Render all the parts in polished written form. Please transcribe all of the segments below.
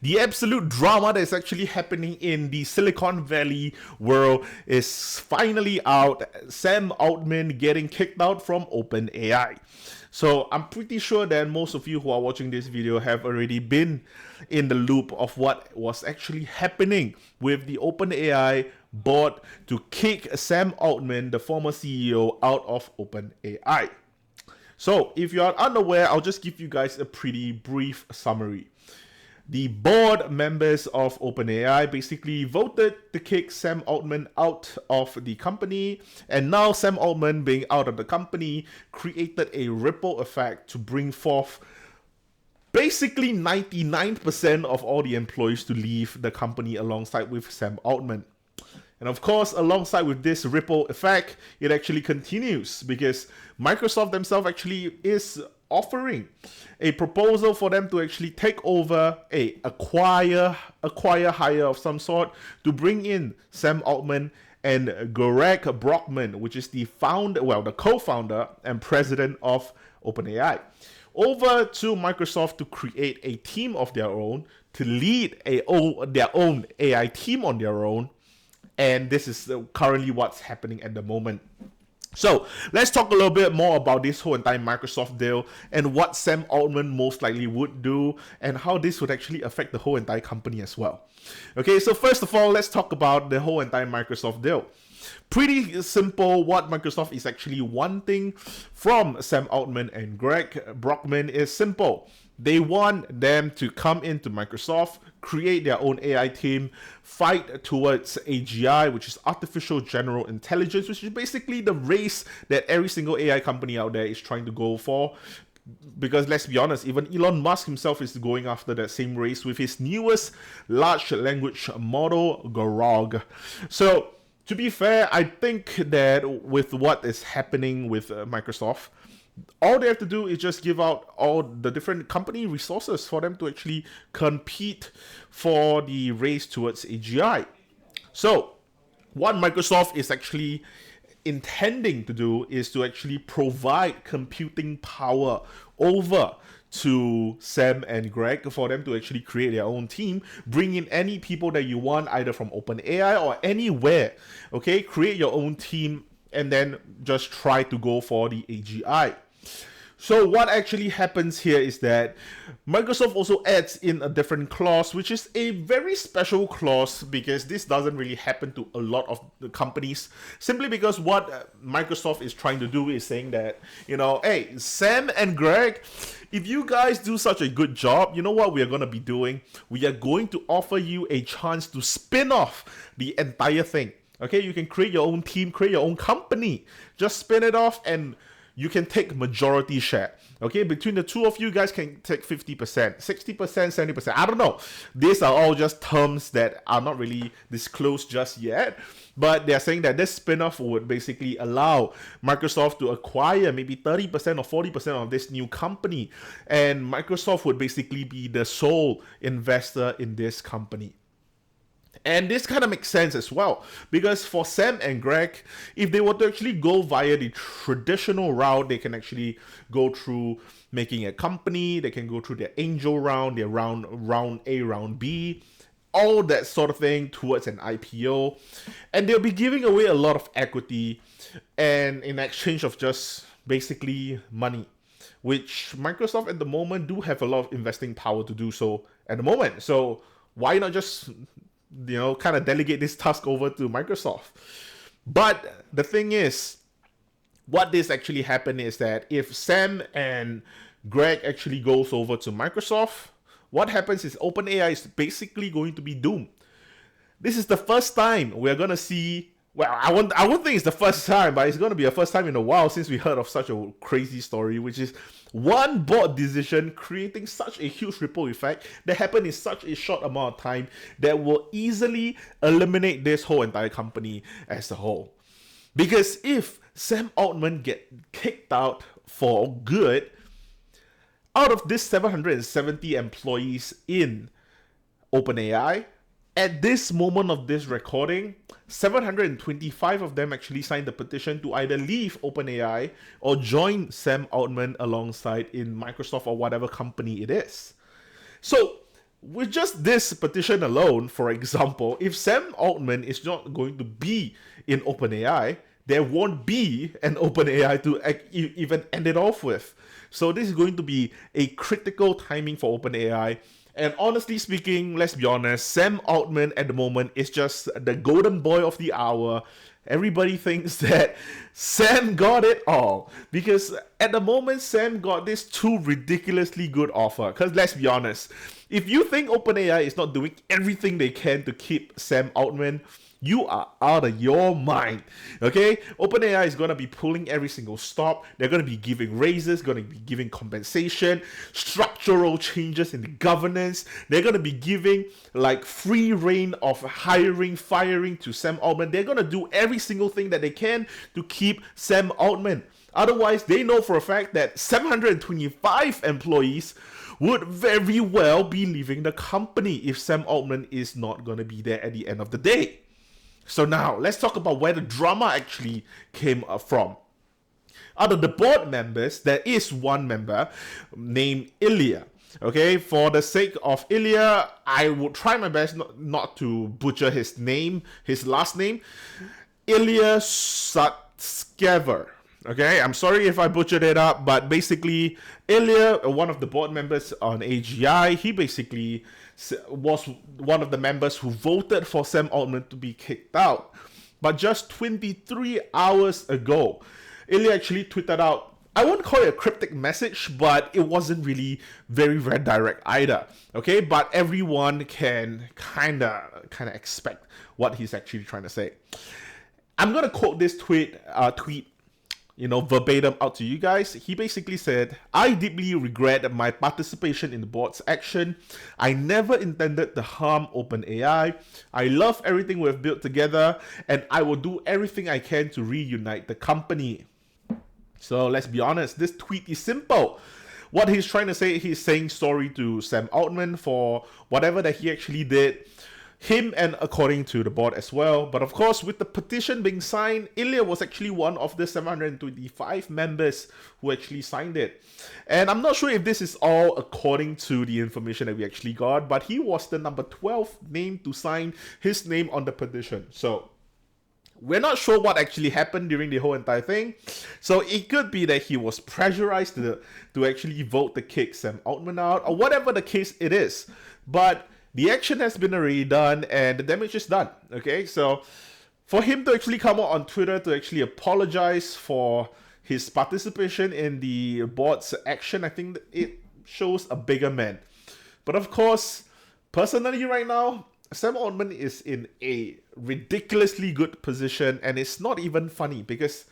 The absolute drama that is actually happening in the Silicon Valley world is finally out. Sam Altman getting kicked out from OpenAI. So I'm pretty sure that most of you who are watching this video have already been in the loop of what was actually happening with the OpenAI board to kick Sam Altman, the former CEO, out of OpenAI. So if you are unaware, I'll just give you guys a pretty brief summary. The board members of OpenAI basically voted to kick Sam Altman out of the company, and now Sam Altman being out of the company created a ripple effect to bring forth basically 99% of all the employees to leave the company alongside with Sam Altman. And of course, alongside with this ripple effect, it actually continues because Microsoft themselves actually is offering a proposal for them to actually take over acquire hire of some sort to bring in Sam Altman and Greg Brockman, which is the co-founder and president of OpenAI, over to Microsoft to create a team of their own, to lead their own AI team on their own. And this is currently what's happening at the moment. So let's talk a little bit more about this whole entire Microsoft deal and what Sam Altman most likely would do and how this would actually affect the whole entire company as well. Okay, so first of all, let's talk about the whole entire Microsoft deal. Pretty simple. What Microsoft is actually wanting from Sam Altman and Greg Brockman is simple. They want them to come into Microsoft, create their own AI team, fight towards AGI, which is Artificial General Intelligence, which is basically the race that every single AI company out there is trying to go for. Because let's be honest, even Elon Musk himself is going after that same race with his newest large language model, Grok. So, to be fair, I think that with what is happening with Microsoft, all they have to do is just give out all the different company resources for them to actually compete for the race towards AGI. So, what Microsoft is actually intending to do is to actually provide computing power over to Sam and Greg for them to actually create their own team, bring in any people that you want, either from OpenAI or anywhere, okay? Create your own team and then just try to go for the AGI. So what actually happens here is that Microsoft also adds in a different clause, which is a very special clause because this doesn't really happen to a lot of the companies, simply because what Microsoft is trying to do is saying that, hey, Sam and Greg, if you guys do such a good job, you know what we are going to be doing? We are going to offer you a chance to spin off the entire thing. Okay, you can create your own team, create your own company, just spin it off and you can take majority share. Okay, between the two of you guys can take 50%, 60%, 70%. I don't know. These are all just terms that are not really disclosed just yet. But they're saying that this spin-off would basically allow Microsoft to acquire maybe 30% or 40% of this new company. And Microsoft would basically be the sole investor in this company. And this kind of makes sense as well, because for Sam and Greg, if they were to actually go via the traditional route, they can actually go through making a company, they can go through their angel round, their round A, round B, all that sort of thing towards an IPO. And they'll be giving away a lot of equity and in exchange of just basically money, which Microsoft at the moment do have a lot of investing power to do so at the moment. So why not just kind of delegate this task over to Microsoft? But the thing is, what this actually happened is that if Sam and Greg actually goes over to Microsoft, what happens is OpenAI is basically going to be doomed. This is the first time we're going to see, well, I won't think it's the first time, but it's going to be a first time in a while since we heard of such a crazy story, which is one board decision creating such a huge ripple effect that happened in such a short amount of time that will easily eliminate this whole entire company as a whole. Because if Sam Altman get kicked out for good, out of this 770 employees in OpenAI, at this moment of this recording, 725 of them actually signed the petition to either leave OpenAI or join Sam Altman alongside in Microsoft or whatever company it is. So with just this petition alone, for example, if Sam Altman is not going to be in OpenAI, there won't be an OpenAI to even end it off with. So this is going to be a critical timing for OpenAI. And honestly speaking, let's be honest, Sam Altman at the moment is just the golden boy of the hour. Everybody thinks that Sam got it all because at the moment Sam got this too ridiculously good offer. Because let's be honest, if you think OpenAI is not doing everything they can to keep Sam Altman, you are out of your mind, okay? OpenAI is going to be pulling every single stop. They're going to be giving raises, going to be giving compensation, structural changes in the governance. They're going to be giving like free reign of hiring, firing to Sam Altman. They're going to do every single thing that they can to keep Sam Altman. Otherwise, they know for a fact that 725 employees would very well be leaving the company if Sam Altman is not going to be there at the end of the day. So now, let's talk about where the drama actually came from. Out of the board members, there is one member named Ilya. Okay, for the sake of Ilya, I would try my best not to butcher his name, his last name. Ilya Sutskever. Okay, I'm sorry if I butchered it up, but basically, Ilya, one of the board members on AGI, he basically was one of the members who voted for Sam Altman to be kicked out. But just 23 hours ago, Ilya actually tweeted out, I wouldn't call it a cryptic message, but it wasn't really very direct either. Okay, but everyone can kind of expect what he's actually trying to say. I'm gonna quote this tweet, verbatim out to you guys. He basically said, I deeply regret my participation in the board's action. I never intended to harm OpenAI. I love everything we've built together, and I will do everything I can to reunite the company. So let's be honest, this tweet is simple. What he's trying to say, he's saying sorry to Sam Altman for whatever that he actually did. Him and according to the board as well. But of course, with the petition being signed, Ilya was actually one of the 725 members who actually signed it. And I'm not sure if this is all according to the information that we actually got, but he was the number 12 name to sign his name on the petition. So we're not sure what actually happened during the whole entire thing. So it could be that he was pressurized to actually vote to kick Sam Altman out, or whatever the case it is. But the action has been already done and the damage is done. Okay, so for him to actually come out on Twitter to actually apologize for his participation in the board's action, I think it shows a bigger man. But of course, personally right now, Sam Altman is in a ridiculously good position, and it's not even funny because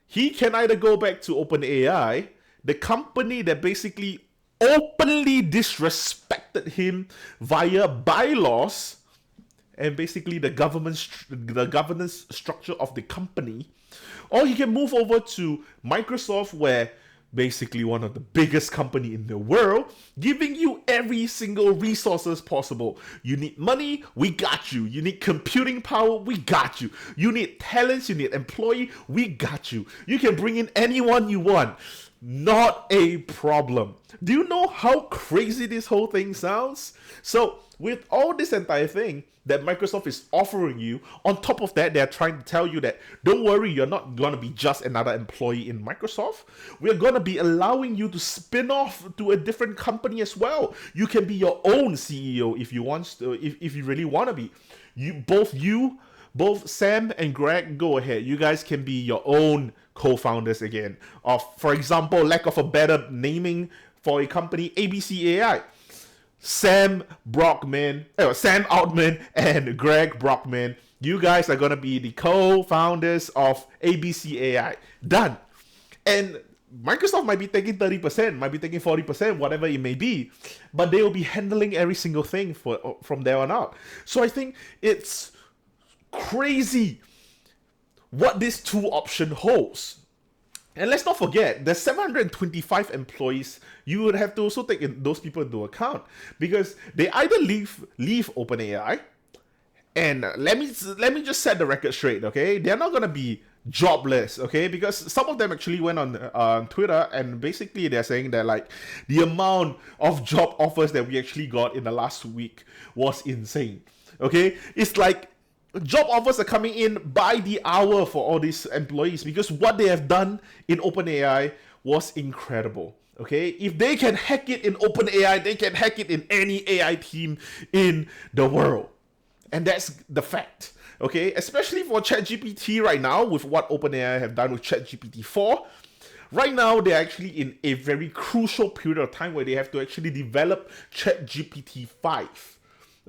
he can either go back to OpenAI, the company that basically openly disrespected him via bylaws and basically the governance structure of the company, or he can move over to Microsoft, where basically one of the biggest company in the world, giving you every single resources possible. You need money, we got you. You need computing power, we got you. You need talents, you need employee, we got you. You can bring in anyone you want. Not a problem. Do you know how crazy this whole thing sounds? So with all this entire thing that Microsoft is offering you, on top of that, they're trying to tell you that don't worry, you're not going to be just another employee in Microsoft. We're going to be allowing you to spin off to a different company as well. You can be your own CEO if you want to, if you really want to be. Both Sam and Greg, go ahead. You guys can be your own co-founders again. Of, for example, lack of a better naming for a company, ABC AI. Sam Altman and Greg Brockman, you guys are gonna be the co-founders of ABC AI. Done. And Microsoft might be taking 30%, might be taking 40%, whatever it may be, but they will be handling every single thing from there on out. So I think it's crazy what this two option holds. And let's not forget, there's 725 employees. You would have to also take those people into account, because they either leave OpenAI, and let me just set the record straight, okay? They're not gonna be jobless, okay? Because some of them actually went on Twitter, and basically they're saying that like the amount of job offers that we actually got in the last week was insane, okay? It's like job offers are coming in by the hour for all these employees because what they have done in OpenAI was incredible. Okay, if they can hack it in OpenAI, they can hack it in any AI team in the world. And that's the fact. Okay, especially for ChatGPT right now, with what OpenAI have done with ChatGPT 4. Right now, they're actually in a very crucial period of time where they have to actually develop ChatGPT 5.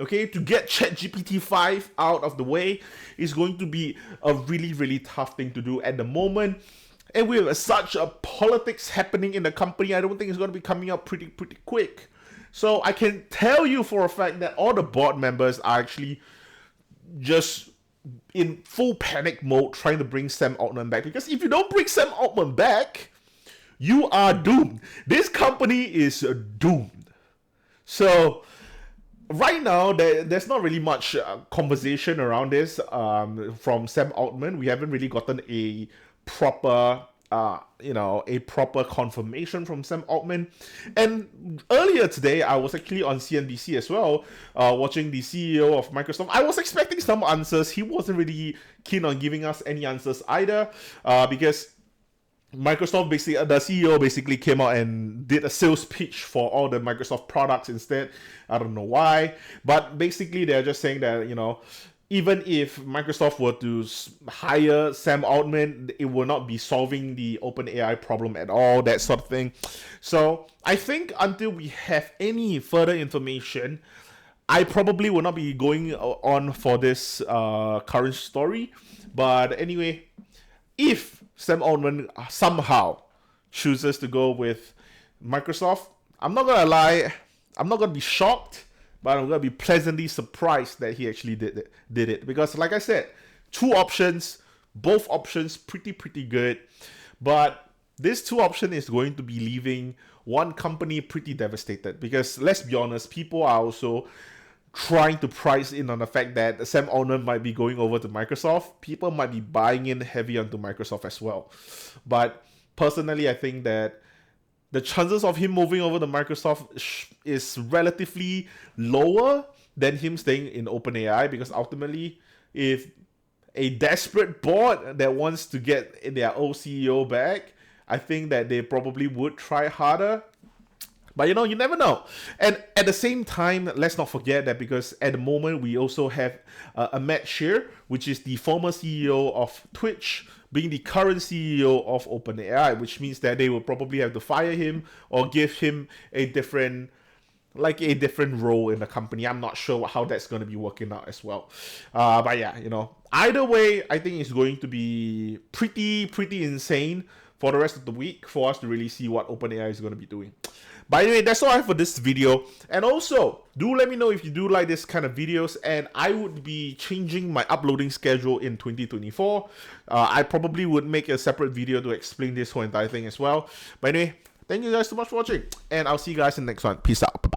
Okay, to get ChatGPT 5 out of the way is going to be a really, really tough thing to do at the moment. And with such a politics happening in the company, I don't think it's going to be coming up pretty quick. So I can tell you for a fact that all the board members are actually just in full panic mode trying to bring Sam Altman back. Because if you don't bring Sam Altman back, you are doomed. This company is doomed. So right now, there's not really much conversation around this from Sam Altman. We haven't really gotten a proper proper confirmation from Sam Altman. And earlier today, I was actually on CNBC as well, watching the CEO of Microsoft. I was expecting some answers. He wasn't really keen on giving us any answers either, because Microsoft basically, the CEO basically came out and did a sales pitch for all the Microsoft products instead. I don't know why, but basically they're just saying that, even if Microsoft were to hire Sam Altman, it will not be solving the OpenAI problem at all, that sort of thing. So I think until we have any further information, I probably will not be going on for this current story. But anyway, if Sam Altman somehow chooses to go with Microsoft, I'm not gonna lie, I'm not gonna be shocked, but I'm gonna be pleasantly surprised that he actually did it. Because like I said, two options, both options pretty good, but this two option is going to be leaving one company pretty devastated. Because let's be honest, people are also trying to price in on the fact that Sam Altman might be going over to Microsoft. People might be buying in heavy onto Microsoft as well. But personally, I think that the chances of him moving over to Microsoft is relatively lower than him staying in OpenAI, because ultimately, if a desperate board that wants to get their old CEO back, I think that they probably would try harder. But you never know. And at the same time, let's not forget that, because at the moment we also have Matt Shear, which is the former CEO of Twitch, being the current CEO of OpenAI, which means that they will probably have to fire him or give him a different role in the company. I'm not sure how that's going to be working out as well. But yeah, either way, I think it's going to be pretty insane for the rest of the week for us to really see what OpenAI is going to be doing. But anyway, that's all I have for this video. And also, do let me know if you do like this kind of videos, and I would be changing my uploading schedule in 2024. I probably would make a separate video to explain this whole entire thing as well. But anyway, thank you guys so much for watching, and I'll see you guys in the next one. Peace out.